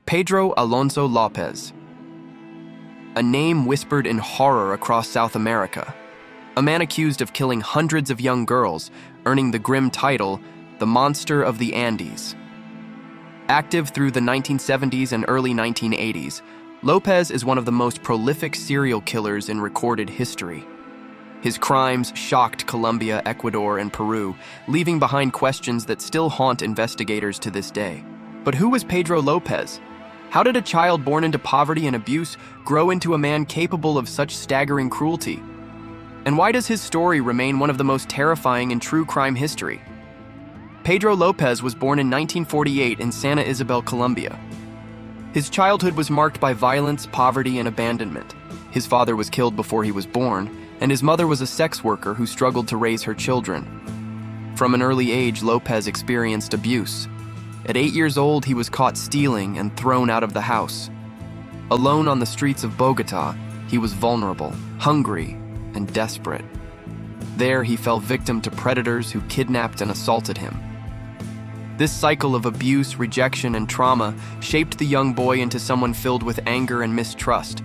Pedro Alonso López. A name whispered in horror across South America. A man accused of killing hundreds of young girls, earning the grim title, the Monster of the Andes. Active through the 1970s and early 1980s, López is one of the most prolific serial killers in recorded history. His crimes shocked Colombia, Ecuador, and Peru, leaving behind questions that still haunt investigators to this day. But who was Pedro López? How did a child born into poverty and abuse grow into a man capable of such staggering cruelty? And why does his story remain one of the most terrifying in true crime history? Pedro López was born in 1948 in Santa Isabel, Colombia. His childhood was marked by violence, poverty, and abandonment. His father was killed before he was born, and his mother was a sex worker who struggled to raise her children. From an early age, López experienced abuse. At 8 years old, he was caught stealing and thrown out of the house. Alone on the streets of Bogotá, he was vulnerable, hungry, and desperate. There, he fell victim to predators who kidnapped and assaulted him. This cycle of abuse, rejection, and trauma shaped the young boy into someone filled with anger and mistrust.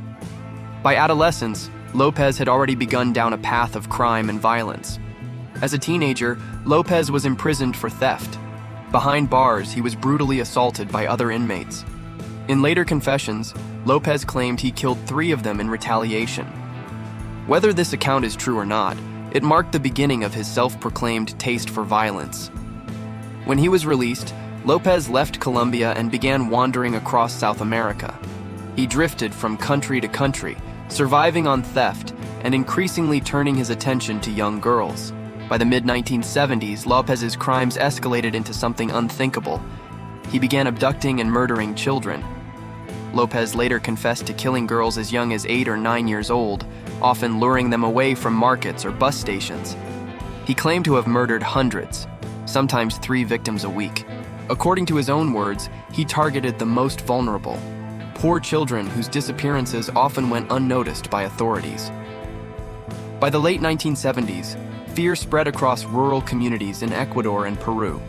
By adolescence, López had already begun down a path of crime and violence. As a teenager, López was imprisoned for theft. Behind bars, he was brutally assaulted by other inmates. In later confessions, López claimed he killed 3 of them in retaliation. Whether this account is true or not, it marked the beginning of his self-proclaimed taste for violence. When he was released, López left Colombia and began wandering across South America. He drifted from country to country, surviving on theft and increasingly turning his attention to young girls. By the mid-1970s, López's crimes escalated into something unthinkable. He began abducting and murdering children. López later confessed to killing girls as young as 8 or 9 years old, often luring them away from markets or bus stations. He claimed to have murdered hundreds, sometimes 3 victims a week. According to his own words, he targeted the most vulnerable, poor children whose disappearances often went unnoticed by authorities. By the late 1970s, fear spread across rural communities in Ecuador and Peru.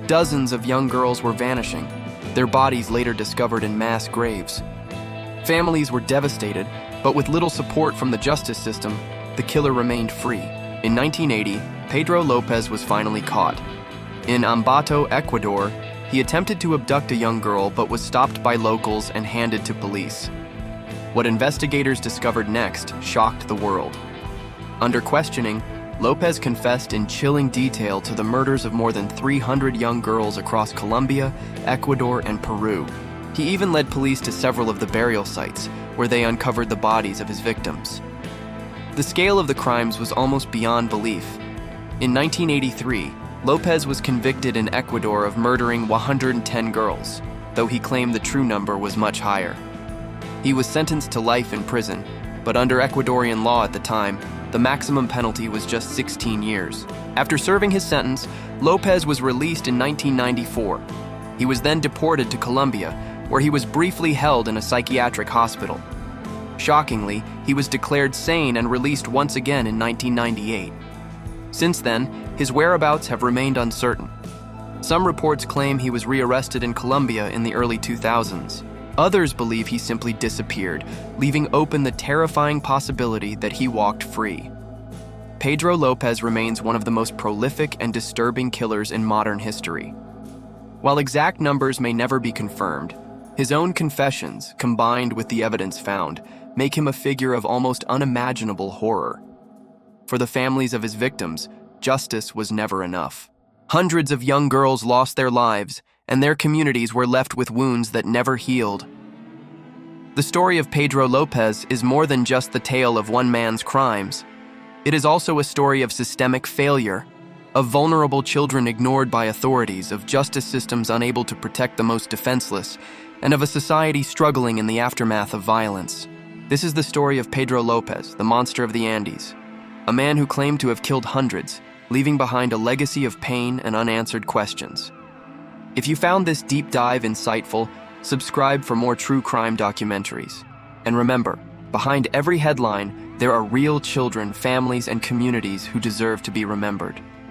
Dozens of young girls were vanishing, their bodies later discovered in mass graves. Families were devastated, but with little support from the justice system, the killer remained free. In 1980, Pedro López was finally caught. In Ambato, Ecuador, he attempted to abduct a young girl but was stopped by locals and handed to police. What investigators discovered next shocked the world. Under questioning, López confessed in chilling detail to the murders of more than 300 young girls across Colombia, Ecuador, and Peru. He even led police to several of the burial sites, where they uncovered the bodies of his victims. The scale of the crimes was almost beyond belief. In 1983, López was convicted in Ecuador of murdering 110 girls, though he claimed the true number was much higher. He was sentenced to life in prison, but under Ecuadorian law at the time, the maximum penalty was just 16 years. After serving his sentence, López was released in 1994. He was then deported to Colombia, where he was briefly held in a psychiatric hospital. Shockingly, he was declared sane and released once again in 1998. Since then, his whereabouts have remained uncertain. Some reports claim he was rearrested in Colombia in the early 2000s. Others believe he simply disappeared, leaving open the terrifying possibility that he walked free. Pedro López remains one of the most prolific and disturbing killers in modern history. While exact numbers may never be confirmed, his own confessions, combined with the evidence found, make him a figure of almost unimaginable horror. For the families of his victims, justice was never enough. Hundreds of young girls lost their lives, and their communities were left with wounds that never healed. The story of Pedro López is more than just the tale of one man's crimes. It is also a story of systemic failure, of vulnerable children ignored by authorities, of justice systems unable to protect the most defenseless, and of a society struggling in the aftermath of violence. This is the story of Pedro López, the Monster of the Andes, a man who claimed to have killed hundreds, leaving behind a legacy of pain and unanswered questions. If you found this deep dive insightful, subscribe for more true crime documentaries. And remember, behind every headline, there are real children, families, and communities who deserve to be remembered.